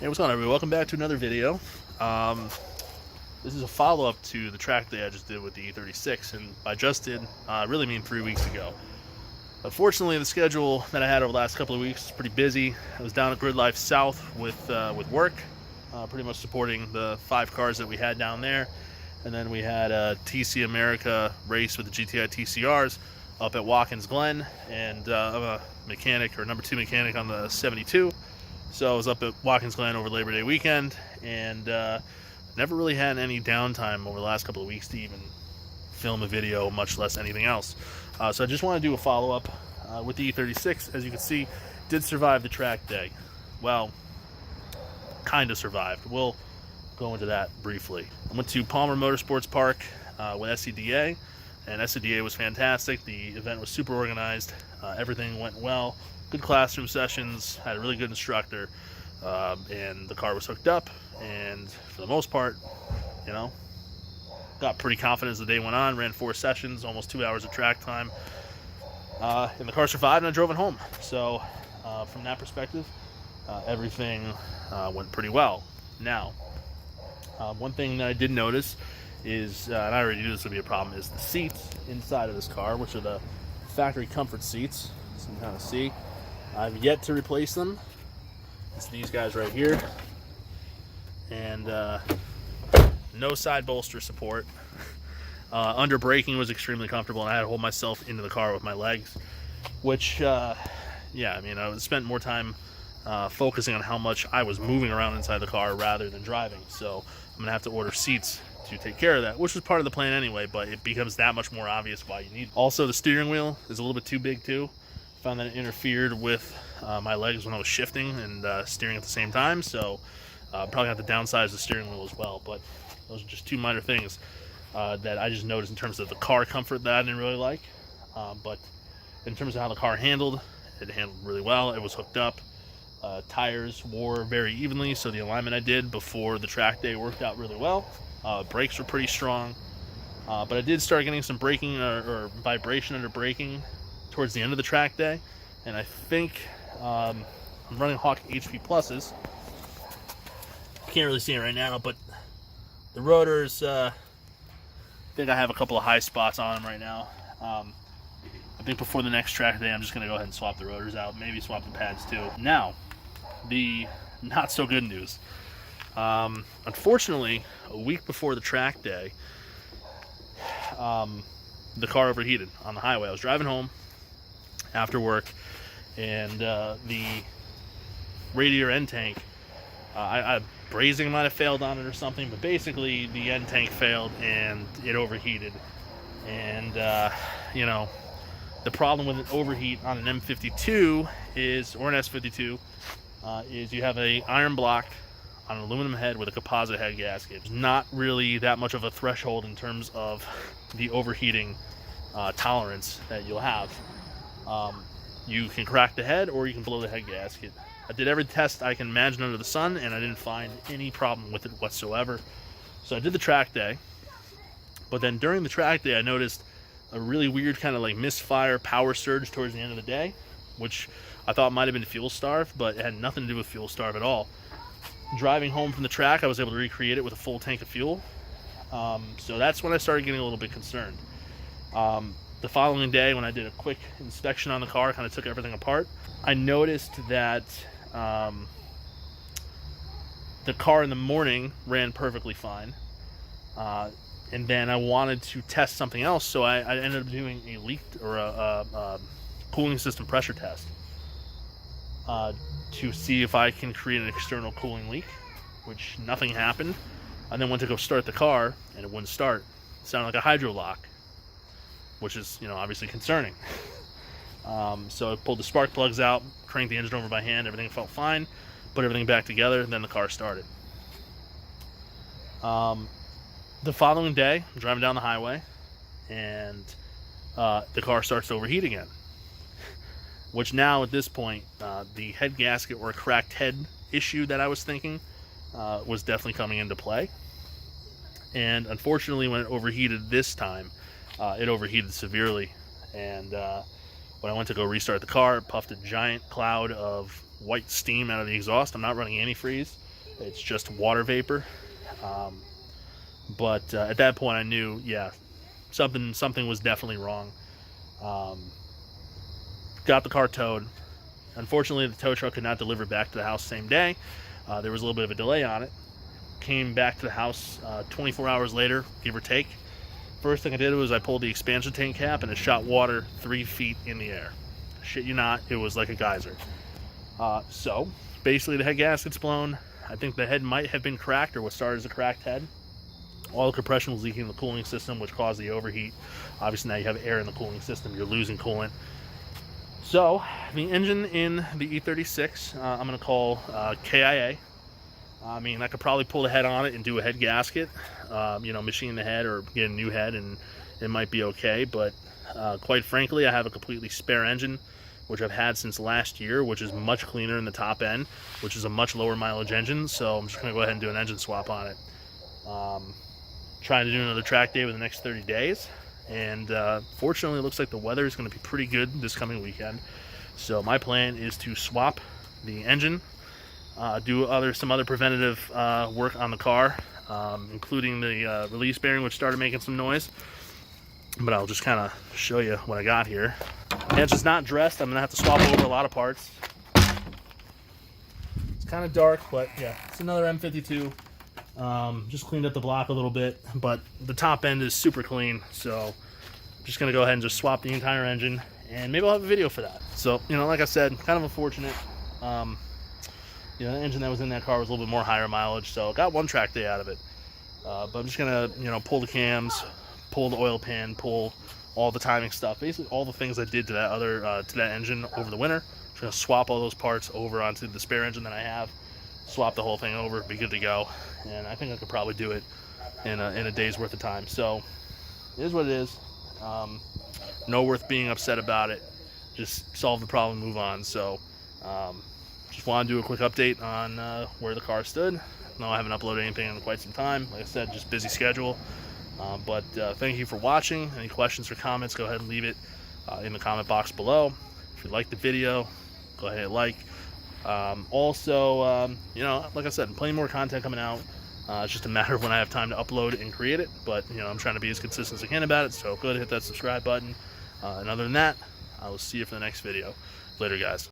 Hey, what's going on, everybody? Welcome back to another video. This is a follow-up to the track day I just did with the E36, and by just did, I really mean 3 weeks ago. Unfortunately, the schedule that I had over the last couple of weeks was pretty busy. I was down at Grid Life South with work, pretty much supporting the 5 cars that we had down there, and then we had a TC America race with the GTI TCRs up at Watkins Glen, and I'm a mechanic, or number 2 mechanic on the 72. So I was up at Watkins Glen over Labor Day weekend, and never really had any downtime over the last couple of weeks to even film a video, much less anything else. So I just want to do a follow-up with the E36. As you can see, did survive the track day. Well, kind of survived. We'll go into that briefly. I went to Palmer Motorsports Park with SCDA, and SCDA was fantastic. The event was super organized. Everything went well. Good classroom sessions, had a really good instructor, and the car was hooked up, and for the most part, you know, got pretty confident as the day went on, ran 4 sessions, almost 2 hours of track time, and the car survived, and I drove it home. So from that perspective, everything went pretty well. Now, one thing that I did notice is, and I already knew this would be a problem, is the seats inside of this car, which are the factory comfort seats, as you can kind of see. I've yet to replace them. It's these guys right here, and no side bolster support. Under braking was extremely comfortable, and I had to hold myself into the car with my legs, which yeah, I mean, I spent more time focusing on how much I was moving around inside the car rather than driving. So I'm gonna have to order seats to take care of that, which was part of the plan anyway, but it becomes that much more obvious why you need it. Also, the steering wheel is a little bit too big too. Found that it interfered with my legs when I was shifting and steering at the same time, so probably have to downsize the steering wheel as well. But those are just 2 minor things that I just noticed in terms of the car comfort that I didn't really like. But in terms of how the car handled, it handled really well. It was hooked up. Tires wore very evenly, so the alignment I did before the track day worked out really well. Brakes were pretty strong, but I did start getting some braking or vibration under braking towards the end of the track day, and I think I'm running Hawk HP Pluses. Can't really see it right now, but the rotors, I think I have a couple of high spots on them right now. I think before the next track day, I'm just going to go ahead and swap the rotors out, maybe swap the pads too. Now, the not so good news. Unfortunately, a week before the track day, the car overheated on the highway. I was driving home after work, and the radiator end tank, brazing might have failed on it or something, but basically the end tank failed and it overheated. And you know, the problem with an overheat on an M52 is, or an S52, is you have a iron block on an aluminum head with a composite head gasket. There's not really that much of a threshold in terms of the overheating tolerance that you'll have. You can crack the head or you can blow the head gasket. I did every test I can imagine under the sun, and I didn't find any problem with it whatsoever. So I did the track day, but then during the track day I noticed a really weird kind of like misfire power surge towards the end of the day, which I thought might have been fuel starved, but it had nothing to do with fuel starve at all. Driving home from the track, I was able to recreate it with a full tank of fuel. So that's when I started getting a little bit concerned. The following day, when I did a quick inspection on the car, kind of took everything apart, I noticed that the car in the morning ran perfectly fine. And then I wanted to test something else, so I ended up doing a leak or a cooling system pressure test to see if I can create an external cooling leak, which nothing happened. I then went to go start the car, and it wouldn't start. It sounded like a hydro lock, which is, you know, obviously concerning. So I pulled the spark plugs out, cranked the engine over by hand, everything felt fine, put everything back together, and then the car started. The following day, I'm driving down the highway, and the car starts to overheat again. Which now, at this point, the head gasket or cracked head issue that I was thinking was definitely coming into play. And unfortunately, when it overheated this time, it overheated severely, and when I went to go restart the car, it puffed a giant cloud of white steam out of the exhaust. I'm not running antifreeze, It's just water vapor. But at that point I knew, yeah, something was definitely wrong. Got the car towed. Unfortunately, the tow truck could not deliver back to the house same day. There was a little bit of a delay on it. Came back to the house 24 hours later, give or take. First thing I did was I pulled the expansion tank cap and it shot water 3 feet in the air. Shit you not, it was like a geyser. So basically the head gasket's blown. I think the head might have been cracked or what started as a cracked head. All the compression was leaking in the cooling system, which caused the overheat. Obviously now you have air in the cooling system, you're losing coolant. So the engine in the E36, I'm going to call KIA. I mean, I could probably pull the head on it and do a head gasket, machine the head or get a new head and it might be okay. But quite frankly, I have a completely spare engine, which I've had since last year, which is much cleaner in the top end, which is a much lower mileage engine. So I'm just going to go ahead and do an engine swap on it. Trying to do another track day within the next 30 days. And fortunately, it looks like the weather is going to be pretty good this coming weekend. So my plan is to swap the engine, do some other preventative work on the car, including the release bearing, which started making some noise. But I'll just kind of show you what I got here. The edge is not dressed. I'm going to have to swap over a lot of parts. It's kind of dark, but yeah, it's another M52. Just cleaned up the block a little bit, but the top end is super clean, so I'm just gonna go ahead and just swap the entire engine, and maybe I'll have a video for that. So, like I said, kind of unfortunate. The engine that was in that car was a little bit more higher mileage, so got one track day out of it. But I'm just gonna, pull the cams, pull the oil pan, pull all the timing stuff, basically all the things I did to that engine over the winter. Just gonna swap all those parts over onto the spare engine that I have. Swap the whole thing over, be good to go, and I think I could probably do it in a day's worth of time. So it is what it is. No worth being upset about it. Just solve the problem, move on. So just want to do a quick update on where the car stood. No, I haven't uploaded anything in quite some time. Like I said, just busy schedule. But thank you for watching. Any questions or comments, go ahead and leave it in the comment box below. If you like the video, go ahead and like. Like I said, plenty more content coming out. It's just a matter of when I have time to upload and create it. But, I'm trying to be as consistent as I can about it. So go ahead and hit that subscribe button. And other than that, I will see you for the next video. Later, guys.